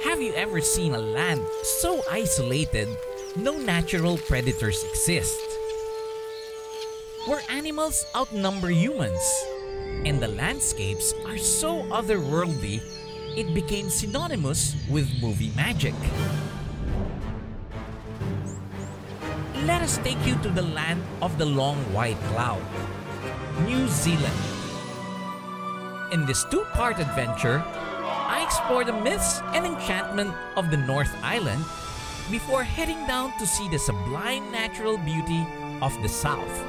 Have you ever seen a land so isolated, no natural predators exist? Where animals outnumber humans, and the landscapes are so otherworldly, it became synonymous with movie magic. Let us take you to the land of the long white cloud, New Zealand. In this two-part adventure, I explore the myths and enchantment of the North Island before heading down to see the sublime natural beauty of the South.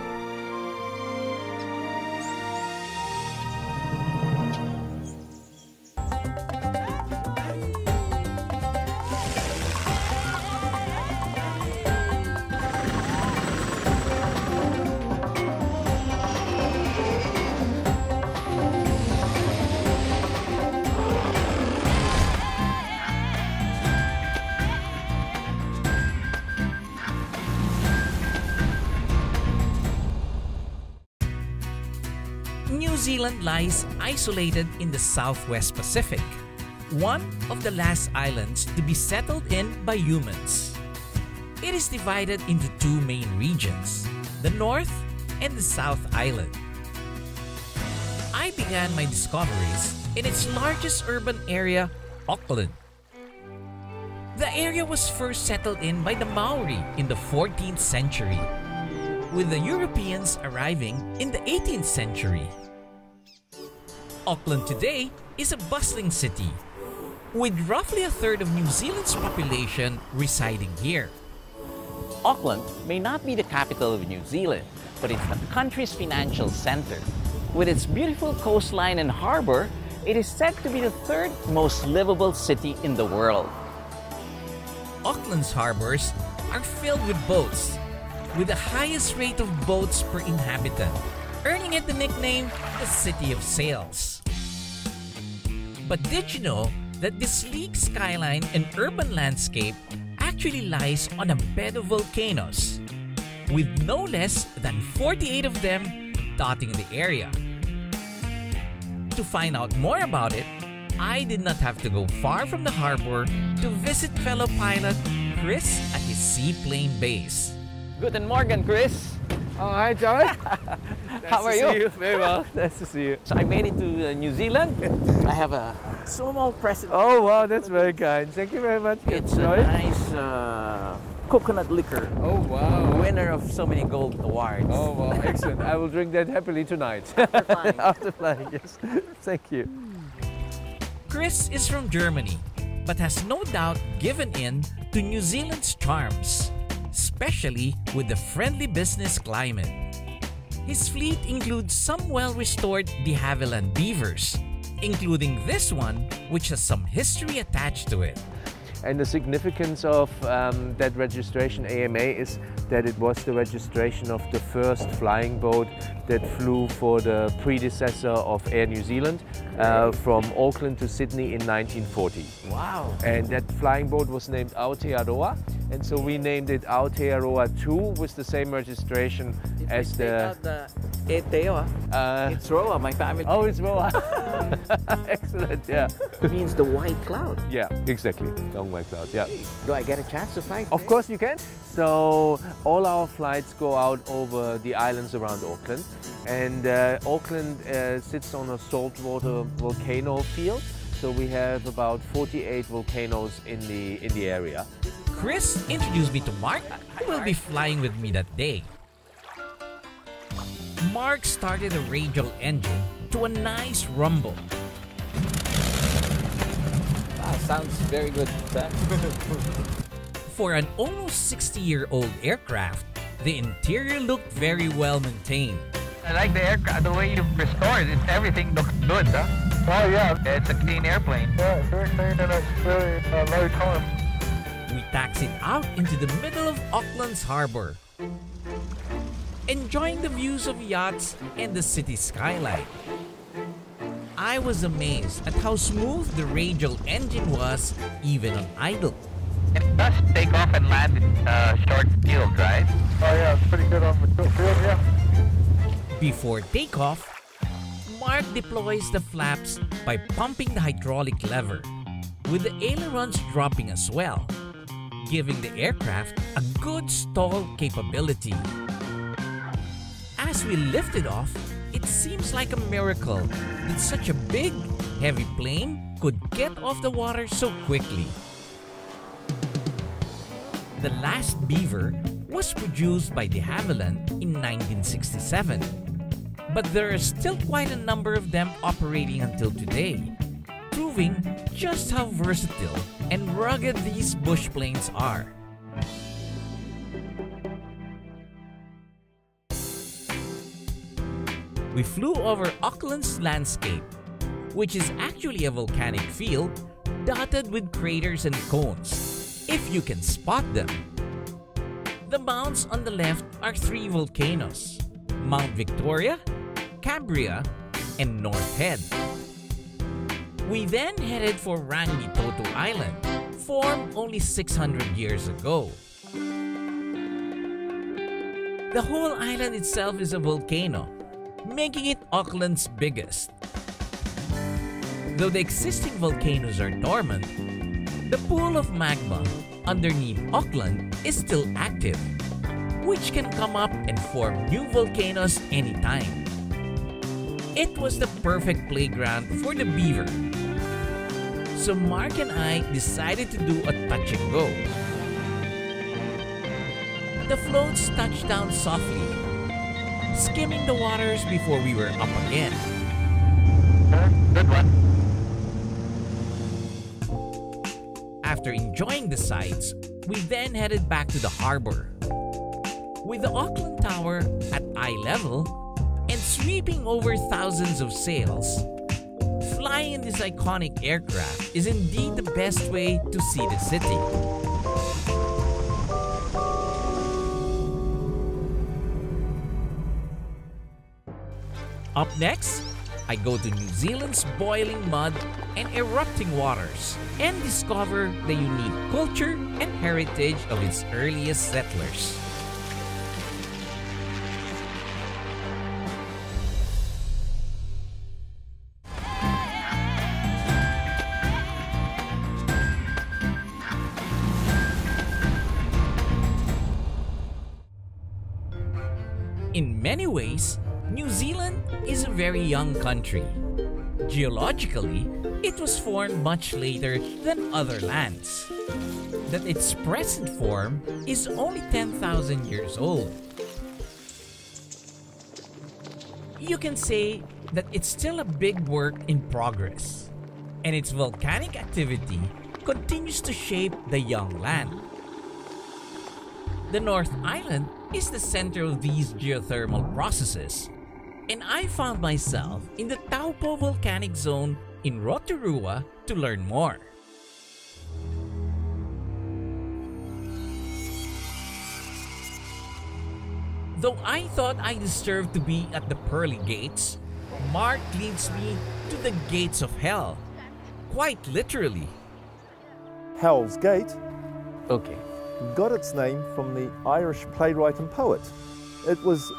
New Zealand lies isolated in the Southwest Pacific, one of the last islands to be settled in by humans. It is divided into two main regions, the North and the South Island. I began my discoveries in its largest urban area, Auckland. The area was first settled in by the Maori in the 14th century, with the Europeans arriving in the 18th century. Auckland today is a bustling city, with roughly a third of New Zealand's population residing here. Auckland may not be the capital of New Zealand, but it's the country's financial center. With its beautiful coastline and harbor, it is said to be the third most livable city in the world. Auckland's harbors are filled with boats, with the highest rate of boats per inhabitant, earning it the nickname the City of Sails. But did you know that this sleek skyline and urban landscape actually lies on a bed of volcanoes, with no less than 48 of them dotting the area? To find out more about it, I did not have to go far from the harbor to visit fellow pilot Chris at his seaplane base. Guten Morgen, Chris. Oh, hi, Joey. How are you? See you? Very well. Nice to see you. So I made it to New Zealand. I have a small present. Oh, wow, that's very kind. Thank you very much. It's a Joey. nice coconut liquor. Oh, wow. Winner of so many gold awards. Oh, wow, excellent. I will drink that happily tonight. After flying. After flying, yes. Thank you. Chris is from Germany, but has no doubt given in to New Zealand's charms, especially with the friendly business climate. His fleet includes some well-restored de Havilland beavers, including this one, which has some history attached to it. And the significance of that registration AMA is that it was the registration of the first flying boat that flew for the predecessor of Air New Zealand from Auckland to Sydney in 1940. Wow. And that flying boat was named Aotearoa, and so we named it Aotearoa 2 with the same registration as the... It's Roa, my family. Oh, it's Roa. Excellent, yeah. It means the white cloud. Yeah, exactly. Long white cloud, yeah. Do I get a chance to fly? Of course you can. So all our flights go out over the islands around Auckland, and Auckland sits on a saltwater volcano field. So we have about 48 volcanoes in the area. Chris introduced me to Mark, who will be flying with me that day. Mark started a radial engine to a nice rumble. Wow, sounds very good. For an almost 60-year-old aircraft, the interior looked very well maintained. I like the aircraft, the way you've restored it. Everything looks good, huh? Oh yeah, it's a clean airplane. Yeah, it's very clean and it's very low torque. We taxied out into the middle of Auckland's harbor, enjoying the views of yachts and the city skyline. I was amazed at how smooth the radial engine was, even on idle. And it does take off and land in short field, right? Oh yeah, it's pretty good on the short field, yeah. Before takeoff, Mark deploys the flaps by pumping the hydraulic lever. with the ailerons dropping as well, giving the aircraft a good stall capability. As we lifted off, it seems like a miracle that such a big, heavy plane could get off the water so quickly. The last beaver was produced by de Havilland in 1967, but there are still quite a number of them operating until today, proving just how versatile and rugged these bush planes are. We flew over Auckland's landscape, which is actually a volcanic field dotted with craters and cones, if you can spot them. The mounts on the left are 3 volcanoes: Mount Victoria, Cabria, and North Head. We then headed for Rangitoto Island, formed only 600 years ago. The whole island itself is a volcano, making it Auckland's biggest. Though the existing volcanoes are dormant, the pool of magma underneath Auckland is still active, which can come up and form new volcanoes anytime. It was the perfect playground for the beaver. So Mark and I decided to do a touch and go. The floats touched down softly, skimming the waters before we were up again. Good one. After enjoying the sights, we then headed back to the harbor. With the Auckland Tower at eye level and sweeping over thousands of sails, flying in this iconic aircraft is indeed the best way to see the city. Up next, I go to New Zealand's boiling mud and erupting waters and discover the unique culture and heritage of its earliest settlers. In many ways, New Zealand is a very young country. Geologically, it was formed much later than other lands. That its present form is only 10,000 years old. You can say that it's still a big work in progress, and its volcanic activity continues to shape the young land. The North Island is the center of these geothermal processes, and I found myself in the Taupo volcanic zone in Rotorua to learn more. Though I thought I deserved to be at the pearly gates, Mark leads me to the gates of hell, quite literally. Hell's Gate Okay. got its name from the Irish playwright and poet. It was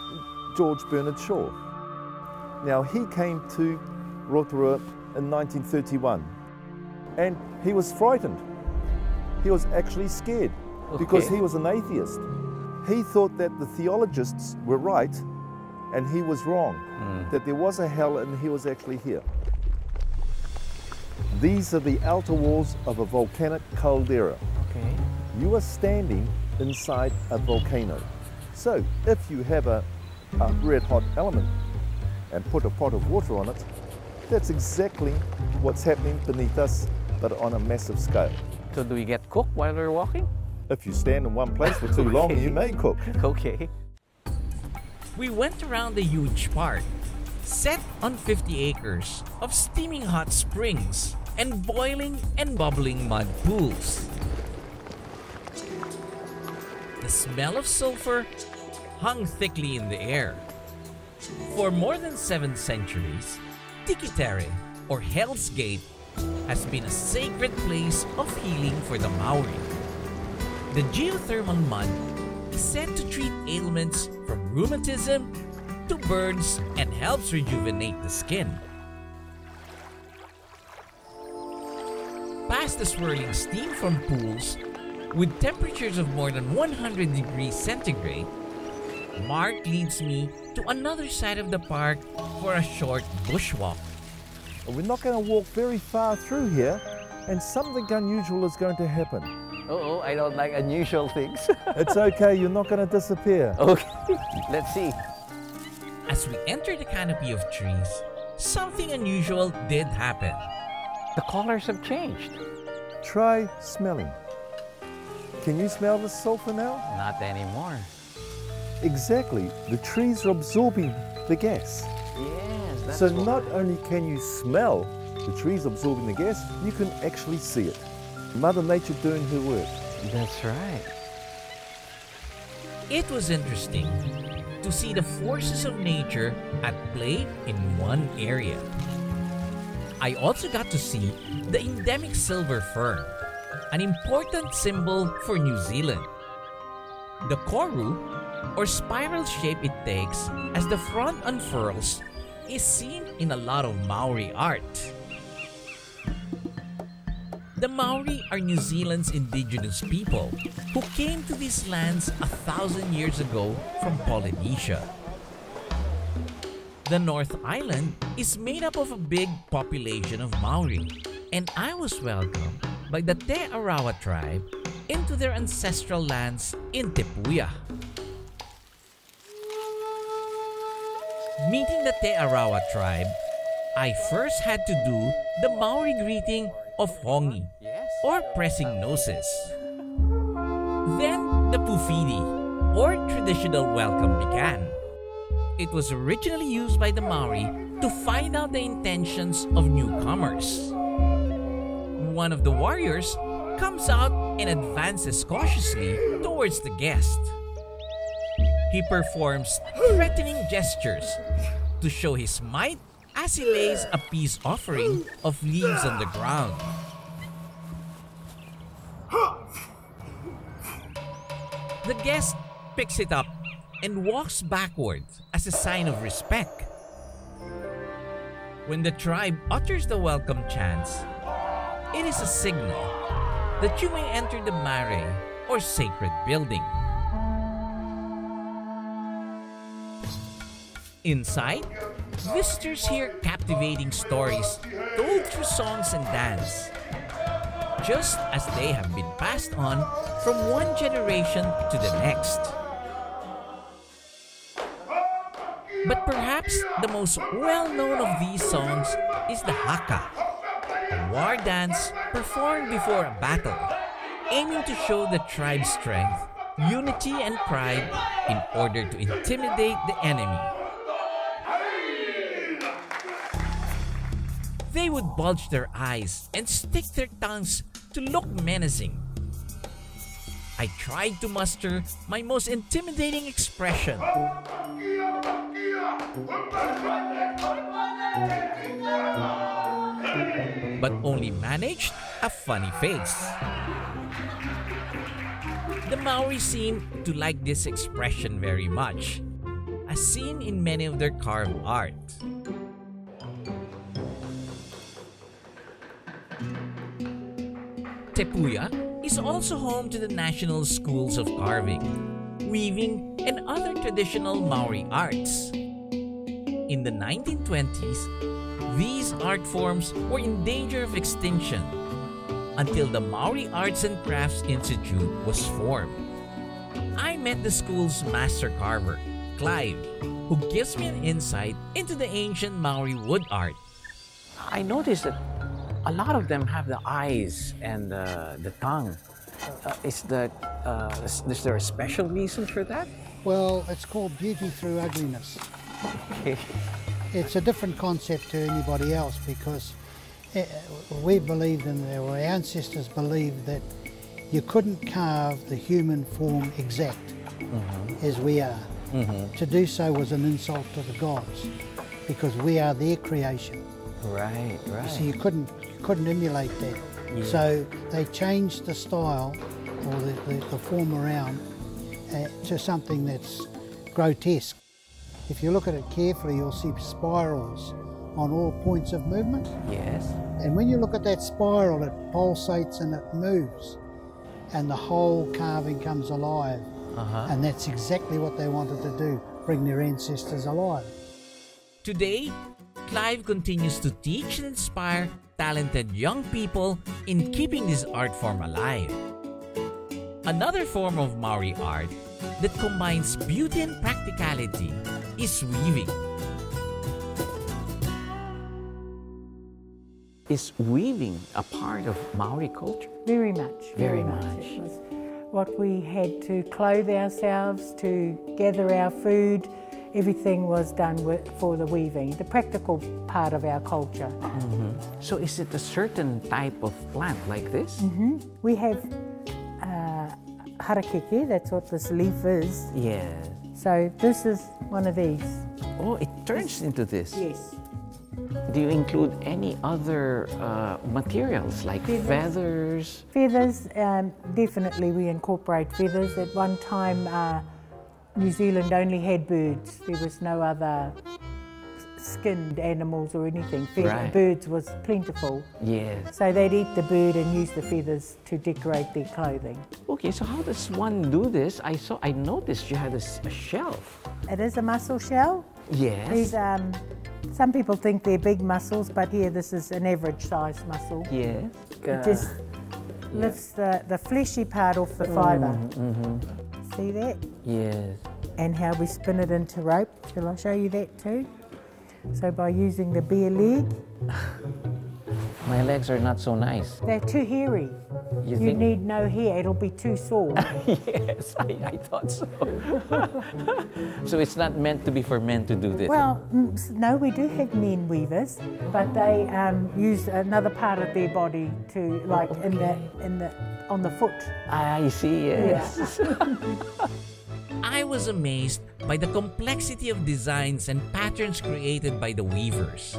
George Bernard Shaw. Now, he came to Rotorua in 1931 and he was frightened. He was actually scared because he was an atheist. He thought that the theologists were right and he was wrong, that there was a hell and he was actually here. These are the outer walls of a volcanic caldera. Okay. You are standing inside a volcano. So if you have a red hot element and put a pot of water on it, that's exactly what's happening beneath us, but on a massive scale. So do we get cooked while we're walking? If you stand in one place for too long, you may cook. Okay. We went around the huge park, set on 50 acres of steaming hot springs and boiling and bubbling mud pools. The smell of sulfur hung thickly in the air. For more than 7 centuries, Tikitere, or Hell's Gate, has been a sacred place of healing for the Maori. The geothermal mud is said to treat ailments from rheumatism to burns and helps rejuvenate the skin. past the swirling steam from pools with temperatures of more than 100 degrees centigrade, Mark leads me to another side of the park for a short bushwalk. We're not going to walk very far through here, and something unusual is going to happen. Uh-oh, I don't like unusual things. It's okay, you're not going to disappear. Okay, let's see. As we enter the canopy of trees, something unusual did happen. The colors have changed. Try smelling. Can you smell the sulfur now? Not anymore. Exactly, the trees are absorbing the gas. Yes, that's So why. not only can you smell the trees absorbing the gas, you can actually see it. Mother Nature doing her work. That's right. It was interesting to see the forces of nature at play in one area. I also got to see the endemic silver fern, an important symbol for New Zealand. The koru, or spiral shape it takes as the frond unfurls, is seen in a lot of Maori art. The Maori are New Zealand's indigenous people who came to these lands 1,000 years ago from Polynesia. The North Island is made up of a big population of Maori, and I was welcomed by the Te Arawa tribe into their ancestral lands in Tepuia. Meeting the Te Arawa tribe, I first had to do the Maori greeting of hongi, or pressing noses. Then the pufidi, or traditional welcome, began. It was originally used by the Maori to find out the intentions of newcomers. One of the warriors comes out and advances cautiously towards the guest. He performs threatening gestures to show his might as he lays a peace offering of leaves on the ground. The guest picks it up and walks backwards as a sign of respect. When the tribe utters the welcome chants, it is a signal that you may enter the mare, or sacred building. Inside, visitors hear captivating stories told through songs and dance, just as they have been passed on from one generation to the next. But perhaps the most well-known of these songs is the haka, a war dance performed before a battle, aiming to show the tribe's strength, unity, and pride in order to intimidate the enemy. They would bulge their eyes and stick their tongues to look menacing. I tried to muster my most intimidating expression, but only managed a funny face. The Maori seem to like this expression very much, as seen in many of their carved art. Tepuia is also home to the National Schools of Carving, Weaving, and other traditional Maori arts. In the 1920s, these art forms were in danger of extinction until the Maori Arts and Crafts Institute was formed. I met the school's master carver, Clive, who gives me an insight into the ancient Maori wood art. I noticed that a lot of them have the eyes and the tongue. Is there a special reason for that? Well, it's called beauty through ugliness. Okay. It's a different concept to anybody else because we believed in, or our ancestors believed that you couldn't carve the human form exact as we are. To do so was an insult to the gods because we are their creation. Right, right. So you couldn't emulate that. Yeah. So they changed the style or the form around to something that's grotesque. If you look at it carefully, you'll see spirals on all points of movement. Yes. And when you look at that spiral, it pulsates and it moves, and the whole carving comes alive. And that's exactly what they wanted to do, bring their ancestors alive. Today, Clive continues to teach and inspire talented young people in keeping this art form alive. Another form of Maori art that combines beauty and practicality is weaving. Is weaving a part of Maori culture? Very much. Very much. It was what we had to clothe ourselves, to gather our food. Everything was done for the weaving, the practical part of our culture. So is it a certain type of plant like this? We have harakeke, that's what this leaf is. Yes. So this is one of these. Oh, it turns into this. Yes. Do you include any other materials like feathers? Feathers, definitely we incorporate feathers. At one time, New Zealand only had birds. There was no other skinned animals or anything. Right. Birds was plentiful. Yes. So they'd eat the bird and use the feathers to decorate their clothing. Okay, so how does one do this? I noticed you had a shelf. It is a mussel shell. Yes. These, some people think they're big mussels, but here this is an average size mussel. Yes. It just lifts the fleshy part off the fibre. See that? Yes. And how we spin it into rope. Shall I show you that too? So by using the bare leg. My legs are not so nice. They're too hairy. You You think? need no hair, it'll be too sore. Yes, I thought so. So it's not meant to be for men to do this? Well, no, we do have men weavers, but they use another part of their body to, like on the foot. I see, yes. I was amazed by the complexity of designs and patterns created by the weavers,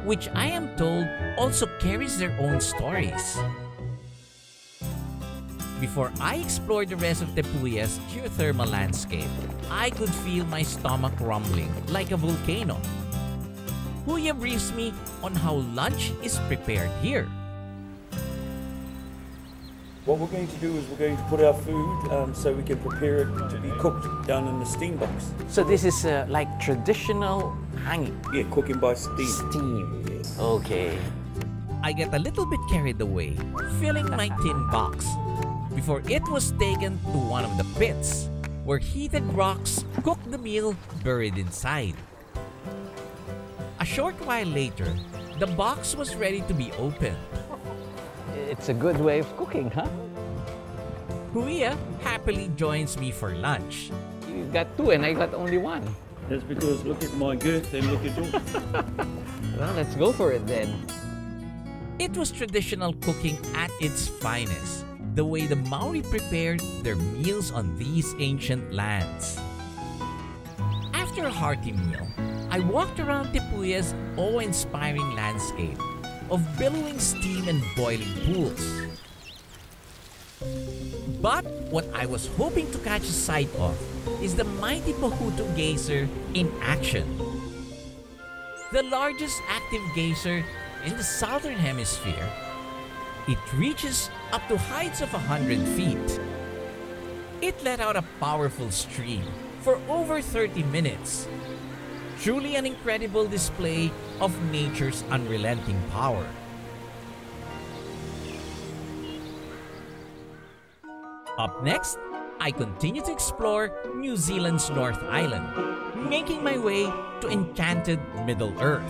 which I am told also carries their own stories. Before I explored the rest of Tepuia's geothermal landscape, I could feel my stomach rumbling like a volcano. Huya briefs me on how lunch is prepared here. What we're going to do is we're going to put our food so we can prepare it to be cooked down in the steam box. So this is like traditional hanging? Yeah, cooking by steam. Steam. Yes. Okay. I get a little bit carried away, filling my tin box, before it was taken to one of the pits, where heated rocks cooked the meal buried inside. A short while later, the box was ready to be opened. It's a good way of cooking, huh? Huia happily joins me for lunch. You got two and I got only one. That's because look at my girth and look at yours. Well, let's go for it then. It was traditional cooking at its finest, the way the Maori prepared their meals on these ancient lands. After a hearty meal, I walked around Tepuia's awe-inspiring landscape of billowing steam and boiling pools. But what I was hoping to catch a sight of is the mighty Pohutu geyser in action. The largest active geyser in the southern hemisphere, it reaches up to heights of 100 feet. It let out a powerful stream for over 30 minutes. Truly an incredible display of nature's unrelenting power. Up next, I continue to explore New Zealand's North Island, making my way to enchanted Middle Earth.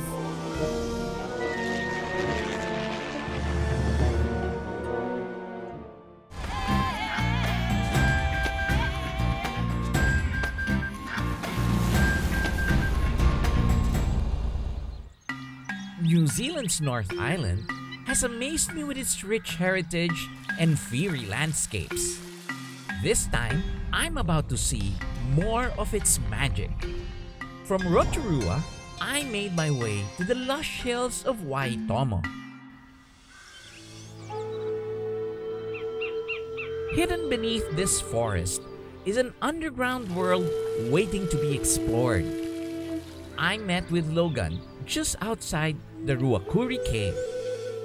New Zealand's North Island has amazed me with its rich heritage and fiery landscapes. This time, I'm about to see more of its magic. From Rotorua, I made my way to the lush hills of Waitomo. Hidden beneath this forest is an underground world waiting to be explored. I met with Logan just outside the Ruakuri Cave.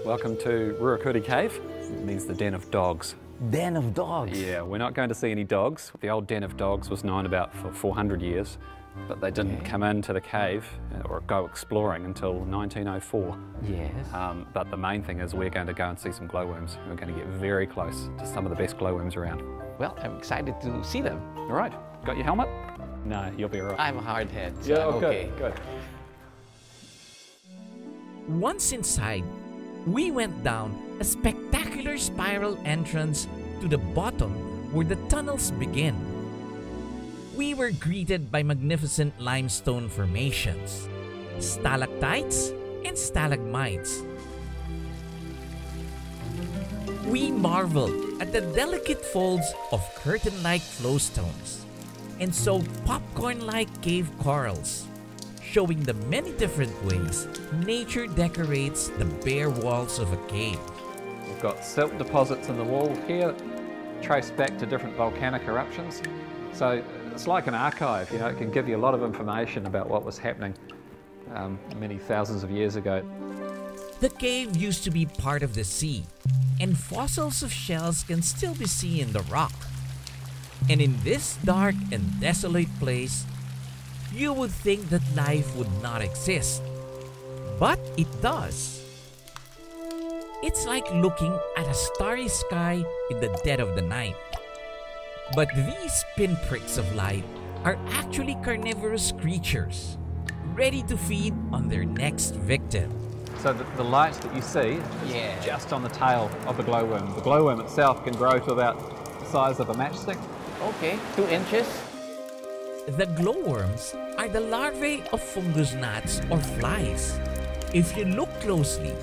Welcome to Ruakuri Cave. It means the den of dogs. Den of dogs. Yeah, we're not going to see any dogs. The old den of dogs was known about for 400 years, but they didn't come into the cave or go exploring until 1904. Yes. But the main thing is we're going to go and see some glowworms. We're going to get very close to some of the best glowworms around. Well, I'm excited to see them. All right, got your helmet? No, you'll be all right. I'm a hard head, so Yeah, I'm okay. good. Once inside, we went down a spectacular spiral entrance to the bottom where the tunnels begin. We were greeted by magnificent limestone formations, stalactites and stalagmites. We marveled at the delicate folds of curtain-like flowstones and saw popcorn-like cave corals, showing the many different ways nature decorates the bare walls of a cave. We've got silt deposits in the wall here, traced back to different volcanic eruptions. So it's like an archive, you know, it can give you a lot of information about what was happening many thousands of years ago. The cave used to be part of the sea, and fossils of shells can still be seen in the rock. And in this dark and desolate place, you would think that life would not exist. But it does. It's like looking at a starry sky in the dead of the night. But these pinpricks of light are actually carnivorous creatures, ready to feed on their next victim. So the light that you see is just on the tail of the glowworm. The glowworm itself can grow to about the size of a matchstick. Okay, 2 inches. The glowworms are the larvae of fungus gnats or flies. If you look closely,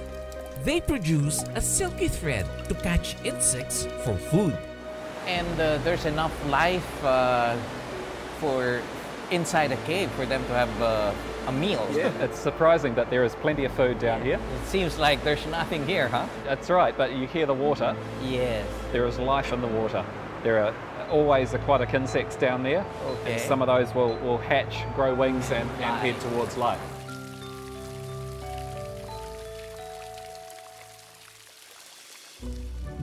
they produce a silky thread to catch insects for food. And there's enough life for inside a cave for them to have a meal. Yeah, it's surprising that there is plenty of food down here. It seems like there's nothing here, huh? That's right, but you hear the water. Yes. There is life in the water. There are always aquatic insects down there. Okay. And some of those will hatch, grow wings and head towards life.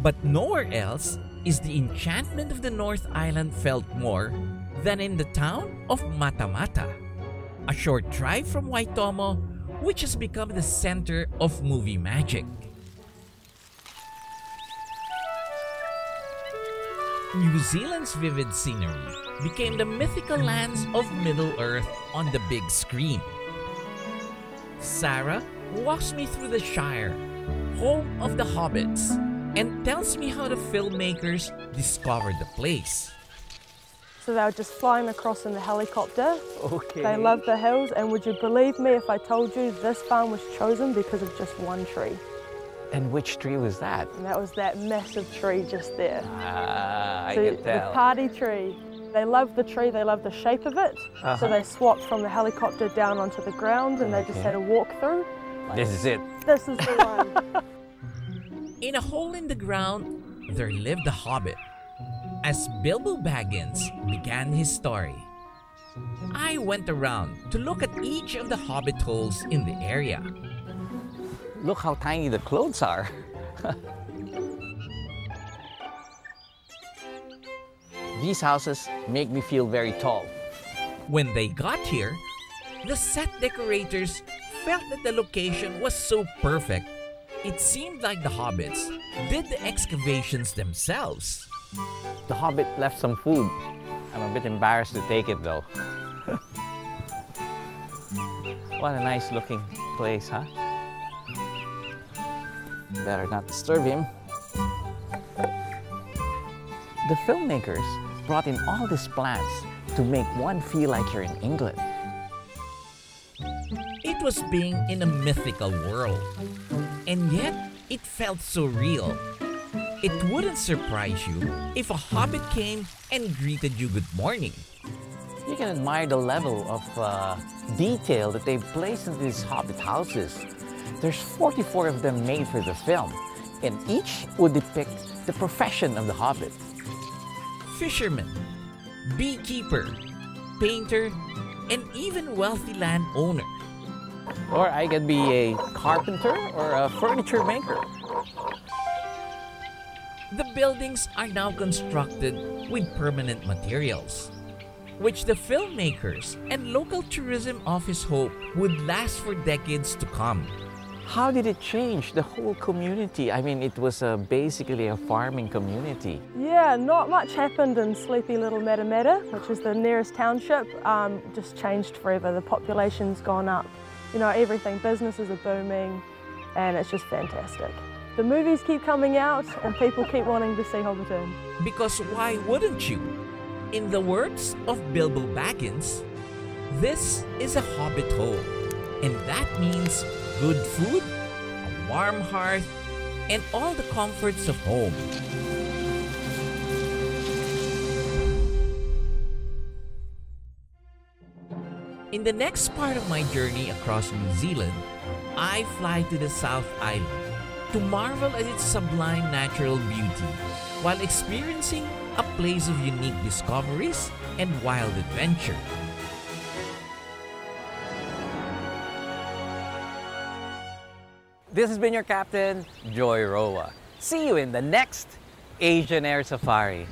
But nowhere else is the enchantment of the North Island felt more than in the town of Matamata, a short drive from Waitomo, which has become the center of movie magic. New Zealand's vivid scenery became the mythical lands of Middle-earth on the big screen. Sarah walks me through the Shire, home of the Hobbits, and tells me how the filmmakers discovered the place. So they were just flying across in the helicopter. Okay. They love the hills, and would you believe me if I told you this farm was chosen because of just one tree? And which tree was that? And that was that massive tree just there. I So can tell. The party tree. They love the tree, they love the shape of it. So they swapped from the helicopter down onto the ground, and they just had a walk through. This is it. This is the one. In a hole in the ground, there lived a hobbit. As Bilbo Baggins began his story, I went around to look at each of the hobbit holes in the area. Look how tiny the clothes are. These houses make me feel very tall. When they got here, the set decorators felt that the location was so perfect, it seemed like the hobbits did the excavations themselves. The hobbit left some food. I'm a bit embarrassed to take it though. What a nice looking place, huh? Better not disturb him. The filmmakers brought in all these plants to make one feel like you're in England. It was being in a mythical world, and yet it felt so real. It wouldn't surprise you if a hobbit came and greeted you good morning. You can admire the level of detail that they've placed in these hobbit houses. There's 44 of them made for the film, and each would depict the profession of the hobbit. Fisherman, beekeeper, painter, and even wealthy landowner. Or I could be a carpenter or a furniture maker. The buildings are now constructed with permanent materials, which the filmmakers and local tourism office hope would last for decades to come. How did it change the whole community? I mean, it was basically a farming community. Yeah, not much happened in sleepy little Matamata, which is the nearest township. Just changed forever. The population's gone up. You know, everything, businesses are booming, and it's just fantastic. The movies keep coming out, and people keep wanting to see Hobbiton. Because why wouldn't you? In the words of Bilbo Baggins, this is a hobbit home, and that means good food, a warm hearth, and all the comforts of home. In the next part of my journey across New Zealand, I fly to the South Island to marvel at its sublime natural beauty while experiencing a place of unique discoveries and wild adventure. This has been your captain, Joy Roa. See you in the next Asian Air Safari.